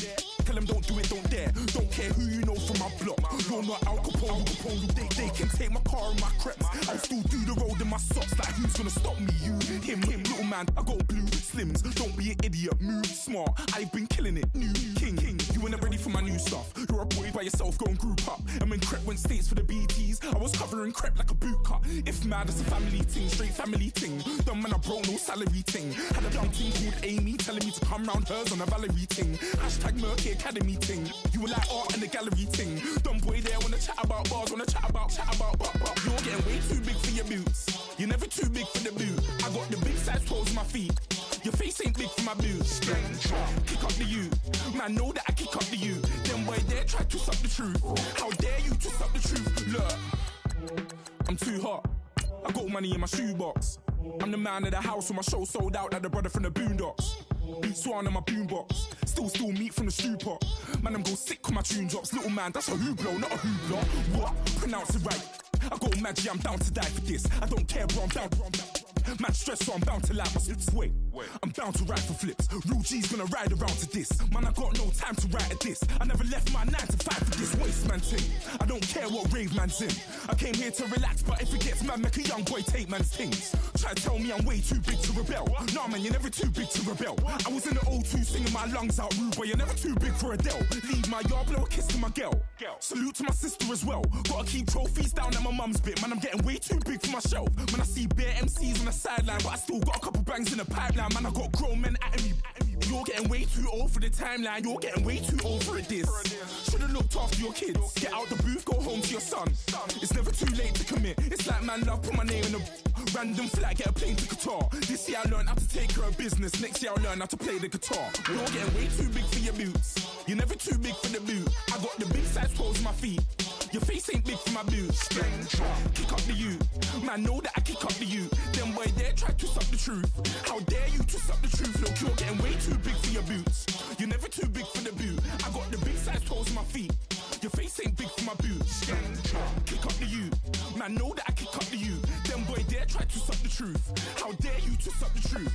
Tell them don't do it, don't dare. Don't care who you know from my block. You're not Al Capone, they can take my car and my creps. I'll still do the road in my socks. Like who's gonna stop me? You, him, little man. I got blue slims. Don't be an idiot, move smart. I've been killing it, new king. You ain't ready for my new stuff. You're a boy by yourself, go and group up. And when Crep went states for the BTs, I was covering Crep like a boot cut. If mad, it's a family thing, straight family thing. Dumb man, I broke no salary thing. Had a young thing called Amy telling me to come round hers on a Valerie thing. Hashtag Murky Academy thing. You were like art in the gallery thing. Dumb boy there wanna chat about bars, wanna chat about. You're getting way too big for your boots. You're never too big for the boot. I got the big size toes on my feet. Your face ain't big for my boots. Kick up the you. Man, know that I kick up the you. Them boy there try to suck the truth. How dare you to suck the truth? Look, I'm too hot. I got money in my shoebox. I'm the man of the house when my show sold out like the brother from the Boondocks. Beat Swan in my boombox. Still meat from the stew pot. Man, I'm go sick when my tune drops. Little man, that's a hooplo, not a hoopla. What? Pronounce it right. I got magic, I'm down to die for this. I don't care, bro, I'm down. Man stressed, so I'm bound to like my slips. Wait, I'm bound to ride for flips. Real G's gonna ride around to this. Man, I got no time to write at this. I never left my 9 to 5 for this waste man thing. I don't care what rave man's in. I came here to relax, but if it gets mad, make a young boy take man's things. Try to tell me I'm way too big to rebel. Nah, man, you're never too big to rebel. I was in the O2 singing my lungs out rude, but you're never too big for Adele. Leave my yard, blow a kiss to my girl. Salute to my sister as well. Gotta keep trophies down at my mum's bit. Man, I'm getting way too big for my shelf. Man, I see bare MCs on the sideline, but I still got a couple bangs in the pipeline. Man, I got grown men at me. You're getting way too old for the timeline. You're getting way too old for a diss. Should've looked after your kids. Get out the booth, go home to your son. It's never too late to commit. It's like man love, put my name in a random flight, get a plane to Qatar. This year I learned how to take care of business. Next year I'll learn how to play the guitar. You're getting way too big for your boots. You're never too big for the boot. I got the big size toes on my feet. Your face ain't big for my boots. Kick up the you. Man, know that I kick up the you. Them boy there try to suck the truth. How dare you to suck the truth? Look, you're getting way too big for your boots. You're never too big for the boot. I got the big size toes on my feet. Your face ain't big for my boots. Kick up the you. Man, know that I kick up the you. Them boy there try to suck the truth. How dare you to suck the truth?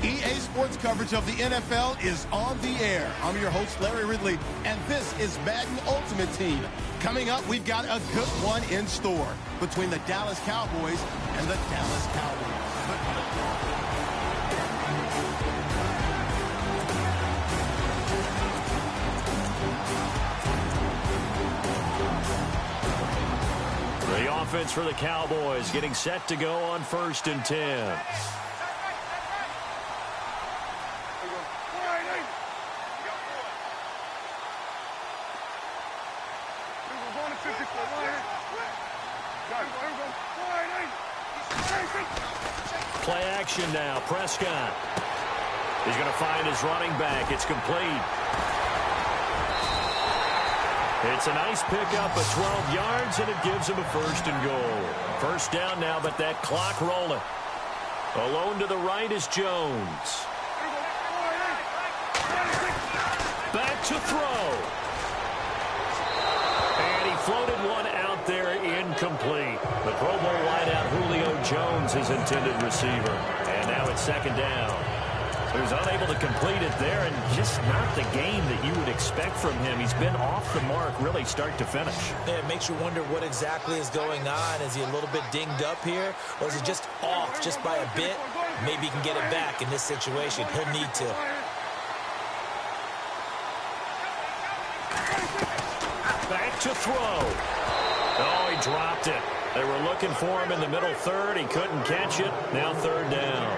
EA Sports coverage of the NFL is on the air. I'm your host, Larry Ridley, and this is Madden Ultimate Team. Coming up, we've got a good one in store between the Dallas Cowboys and the Dallas Cowboys. The offense for the Cowboys getting set to go on 1st and 10. Play action now. Prescott. He's going to find his running back. It's complete. It's a nice pickup of 12 yards, and it gives him a 1st and goal. 1st down now, but that clock rolling. Alone to the right is Jones. Back to throw. And he floated one out there incomplete. The Pro Bowl wideout Julio Jones, his intended receiver. And now it's second down. He was unable to complete it there, and just not the game that you would expect from him. He's been off the mark really start to finish. Yeah, it makes you wonder what exactly is going on. Is he a little bit dinged up here, or is he just off just by a bit? Maybe he can get it back in this situation. He'll need to. Back to throw. Oh, he dropped it. They were looking for him in the middle third. He couldn't catch it. Now third down.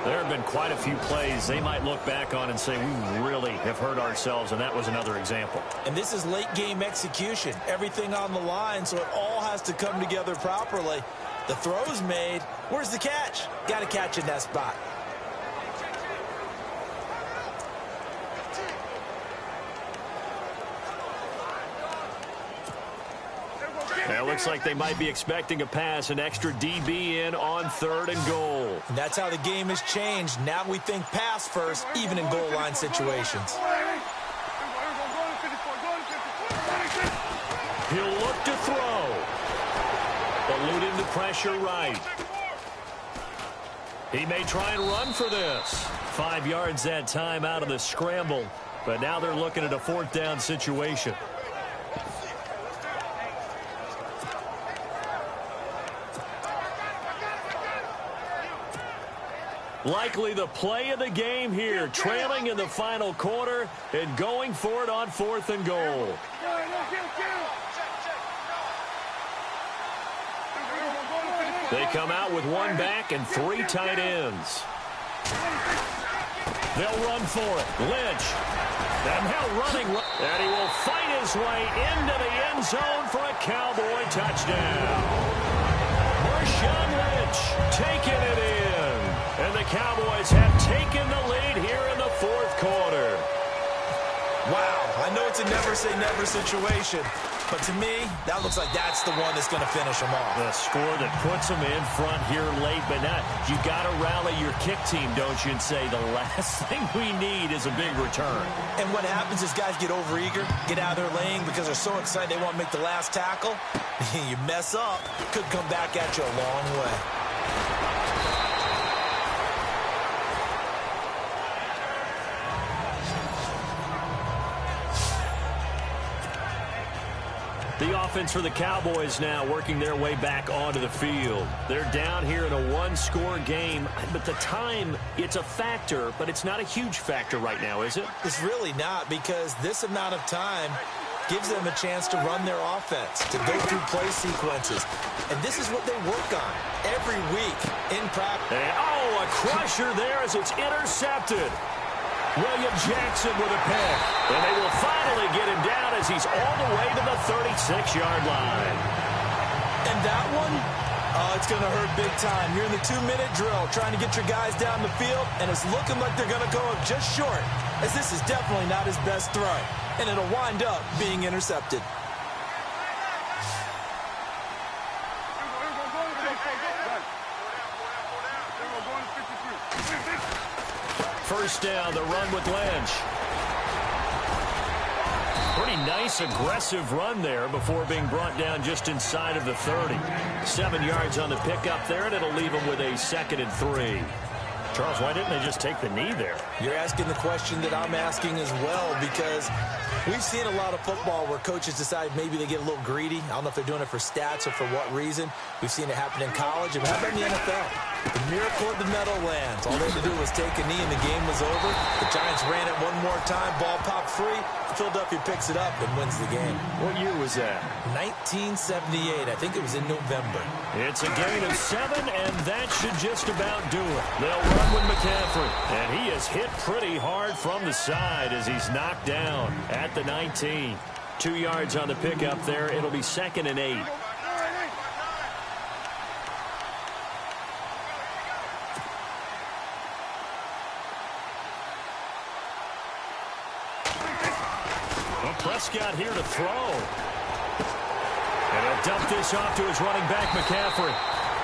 There have been quite a few plays they might look back on and say, we really have hurt ourselves, and that was another example. And this is late game execution. Everything on the line, so it all has to come together properly. The throw's made. Where's the catch? Got to catch in that spot. Now it looks like they might be expecting a pass, an extra DB in on 3rd and goal. And that's how the game has changed. Now we think pass first, even in goal line situations. He'll look to throw. Eluding the pressure right. He may try and run for this. 5 yards that time out of the scramble. But now they're looking at a 4th down situation. Likely the play of the game here, trailing in the final quarter and going for it on 4th and goal. They come out with 1 back and 3 tight ends. They'll run for it. Lynch. And now running. And he will fight his way into the end zone for a Cowboy touchdown. Marshawn Lynch taking it in. And the Cowboys have taken the lead here in the 4th quarter. Wow, I know it's a never-say-never situation, but to me, that looks like that's the one that's going to finish them off. The score that puts them in front here late, but not. You got to rally your kick team, don't you, and say the last thing we need is a big return. And what happens is guys get overeager, get out of their lane because they're so excited they want to make the last tackle. You mess up, could come back at you a long way. The offense for the Cowboys now working their way back onto the field. They're down here in a 1-score game, but the time, it's a factor, but it's not a huge factor right now, is it? It's really not, because this amount of time gives them a chance to run their offense, to go through play sequences. And this is what they work on every week in practice. And, oh, a crusher there as it's intercepted. William Jackson with a pick. And they will finally get him down as he's all the way to the 36-yard line. And that one, it's going to hurt big time. You're in the 2-minute drill trying to get your guys down the field, and it's looking like they're going to go just short, as this is definitely not his best throw. And it'll wind up being intercepted. First down, the run with Lynch. Pretty nice, aggressive run there before being brought down just inside of the 30. 7 yards on the pickup there, and it'll leave them with a 2nd and 3. Charles, why didn't they just take the knee there? You're asking the question that I'm asking as well, because we've seen a lot of football where coaches decide maybe they get a little greedy. I don't know if they're doing it for stats or for what reason. We've seen it happen in college and happen in the NFL. The miracle of the Meadowlands. All they had to do was take a knee and the game was over. The Giants ran it one more time. Ball popped free. Philadelphia picks it up and wins the game. What year was that? 1978. I think it was in November. It's a gain of 7, and that should just about do it. They'll run with McCaffrey, and he is hit pretty hard from the side as he's knocked down at the 19. 2 yards on the pickup there. It'll be 2nd and 8. Well, Prescott here to throw. And he'll dump this off to his running back, McCaffrey.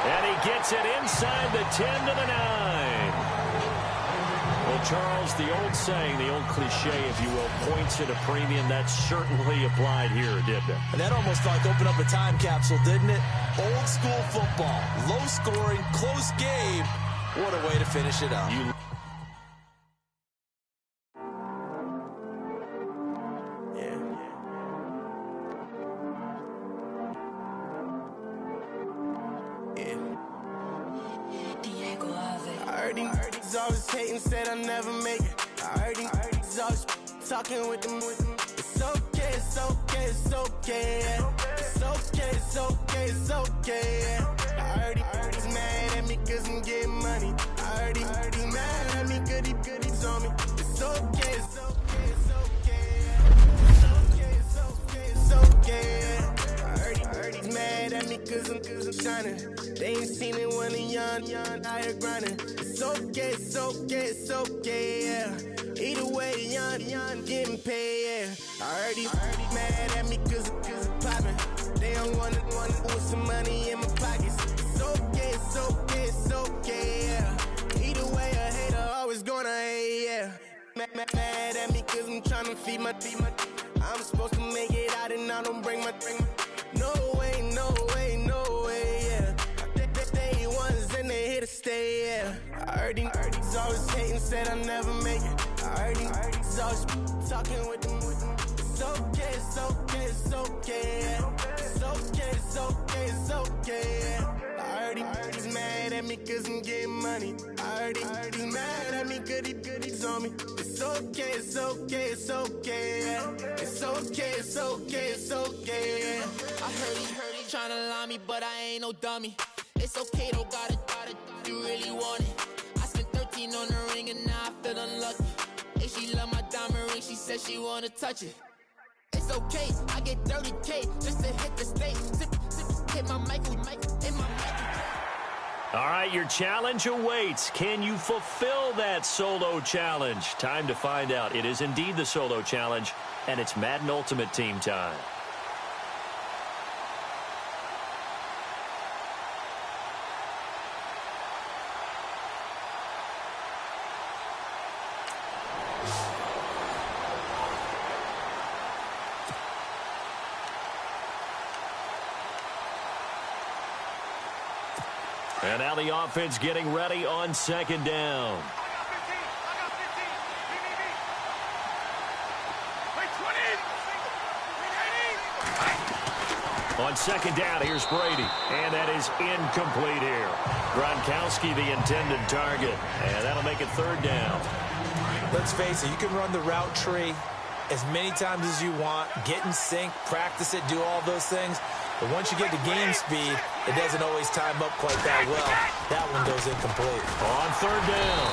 And he gets it inside the 10 to the 9. Well, Charles, the old saying, the old cliche, if you will, points at a premium, that certainly applied here, didn't it? And that almost like opened up a time capsule, didn't it? Old school football, low scoring, close game. What a way to finish it up. Always hating, said I never make it. I heard he's always talking with them. It's okay, it's okay, it's okay. Yeah. It's okay, it's okay, it's okay. Yeah. I heard he's mad at me cause I'm getting money. I heard he's mad at me cause he's on me. It's okay, it's okay, it's okay. Yeah. It's okay, it's okay, it's okay. Yeah. I heard he's mad at me cause I'm shining. They ain't seen it when I'm young, out here grinding. It's okay, it's okay, it's okay, yeah. Either way, young, getting paid, yeah. I heard he's mad at me cause I'm poppin'. They don't wanna put some money in my pockets. It's okay, it's okay, it's okay, yeah. Either way, a hater always gonna hate, yeah. Mad at me cause I'm tryna feed my I'm supposed to make it out and I don't bring my No way, no way, no way, yeah. They ones and they here to stay, yeah. I heard he's always hating, said I never make it. I heard he's always talking with them. It's okay, it's okay, it's okay, yeah. It's okay, it's okay, it's okay, yeah. I heard he's mad at me cause I'm getting money. I heard he's mad at me cause he's on me. It's okay, it's okay, it's okay, yeah. It's okay, it's okay, it's okay, yeah. I heard he tryna lie me, but I ain't no dummy. It's okay, though, got it, you really want it. I spent 13 on the ring and now I feel unlucky. Hey, she love my diamond ring, she said she wanna touch it. It's okay, I get 30K just to hit the stage. Hit my mic, hit my mic. All right, your challenge awaits. Can you fulfill that solo challenge? Time to find out. It is indeed the solo challenge, and it's Madden Ultimate Team time. And now the offense getting ready on second down. On second down, here's Brady. And that is incomplete here. Gronkowski, the intended target. And that'll make it third down. Let's face it, you can run the route tree as many times as you want, get in sync, practice it, do all those things. But once you get to game speed, it doesn't always time up quite that well. That one goes incomplete. On third down,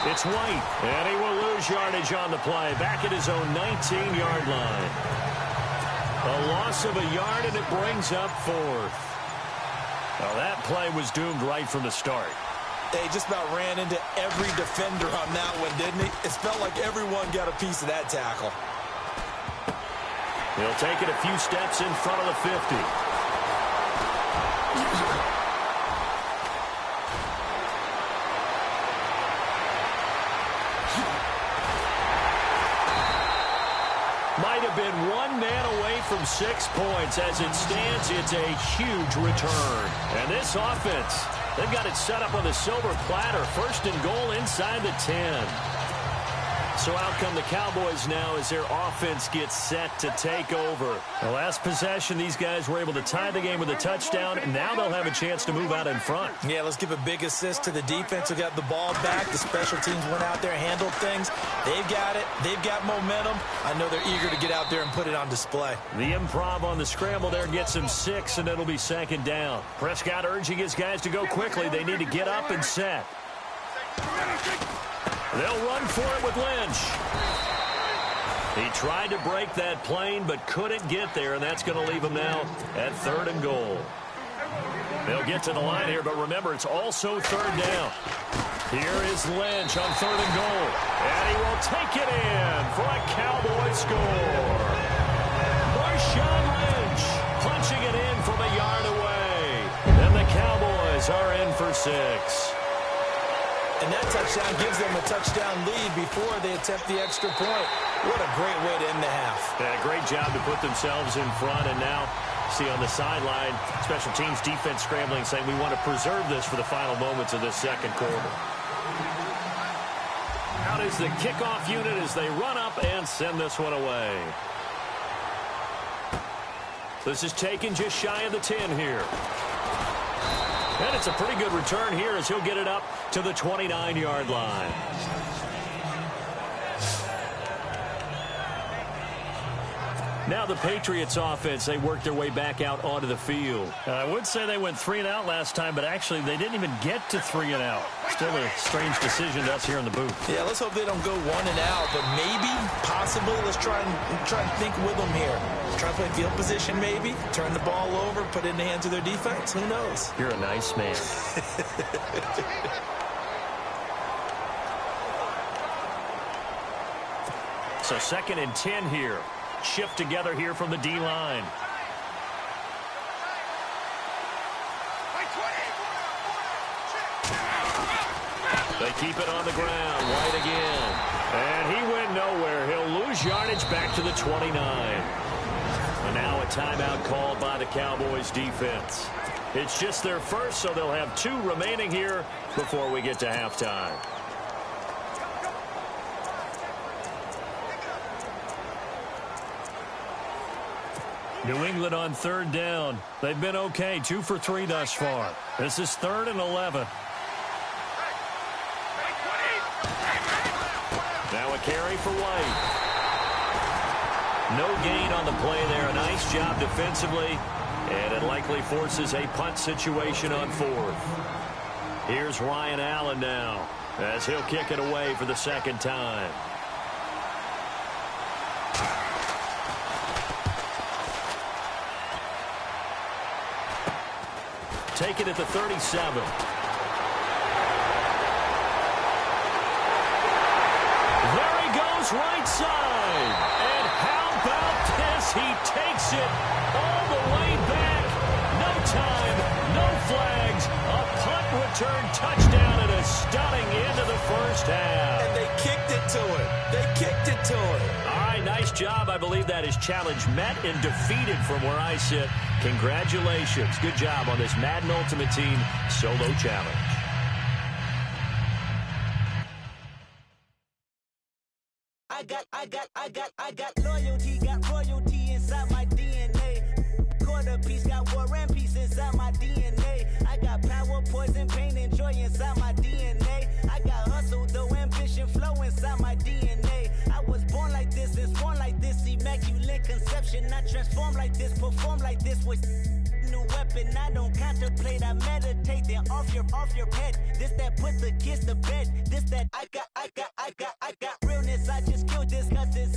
it's White. And he will lose yardage on the play. Back at his own 19-yard line. A loss of a yard, and it brings up fourth. Well, that play was doomed right from the start. They just about ran into every defender on that one, didn't he? It felt like everyone got a piece of that tackle. He'll take it a few steps in front of the 50. Might have been one man away from 6 points. As it stands, it's a huge return. And this offense, they've got it set up on the silver platter. First and goal inside the 10. So out come the Cowboys now as their offense gets set to take over. The last possession, these guys were able to tie the game with a touchdown, and now they'll have a chance to move out in front. Yeah, let's give a big assist to the defense who got the ball back. The special teams went out there, handled things. They've got it. They've got momentum. I know they're eager to get out there and put it on display. The improv on the scramble there gets him 6, and it'll be second down. Prescott urging his guys to go quickly. They need to get up and set. They'll run for it with Lynch. He tried to break that plane but couldn't get there, and that's going to leave him now at third and goal. They'll get to the line here, but remember, it's also third down. Here is Lynch on third and goal, and he will take it in for a Cowboy score. Marshawn Lynch punching it in from a yard away. And the Cowboys Eagles are in for 6. And that touchdown gives them a touchdown lead before they attempt the extra point. What a great way to end the half. Yeah, great job to put themselves in front. And now, see on the sideline, special teams defense scrambling, saying we want to preserve this for the final moments of this second quarter. Out is the kickoff unit as they run up and send this one away. This is taken just shy of the 10 here. And it's a pretty good return here as he'll get it up to the 29-yard line. Now the Patriots offense, they worked their way back out onto the field. I would say they went 3 and out last time, but actually they didn't even get to 3 and out. Still a strange decision to us here in the booth. Yeah, let's hope they don't go 1 and out, but maybe, possibly, let's try and think with them here. Try to play field position maybe, turn the ball over, put it in the hands of their defense. Who knows? You're a nice man. So 2nd and 10 here. Shift together here from the D-line. They keep it on the ground. White again. And he went nowhere. He'll lose yardage back to the 29. And now a timeout called by the Cowboys defense. It's just their first, so they'll have 2 remaining here before we get to halftime. New England on 3rd down. They've been okay, 2 for 3 thus far. This is 3rd and 11. Now a carry for White. No gain on the play there. A nice job defensively. And it likely forces a punt situation on 4th. Here's Ryan Allen now as he'll kick it away for the 2nd time. Take it at the 37. There he goes, right side. And how about this? He takes it all the way back. No time, no flags. A punt return touchdown and a stunning end of the first half. And they kicked it to him. They kicked it to him. All right, nice job. I believe that is challenge met and defeated from where I sit. Congratulations. Good job on this Madden Ultimate Team solo challenge. I got loyalty, got royalty inside my DNA. Quarter piece, got war and peace inside my DNA. I got power, poison, pain, and joy inside my DNA. I got hustle, though, ambition, flow inside my DNA. I was born like this, and born like this, immaculate conception. I transform like this, perform like this with new weapon. I don't contemplate, I meditate. Then off your head. This that put the kids to bed. This that I got realness. I just killed this 'cause this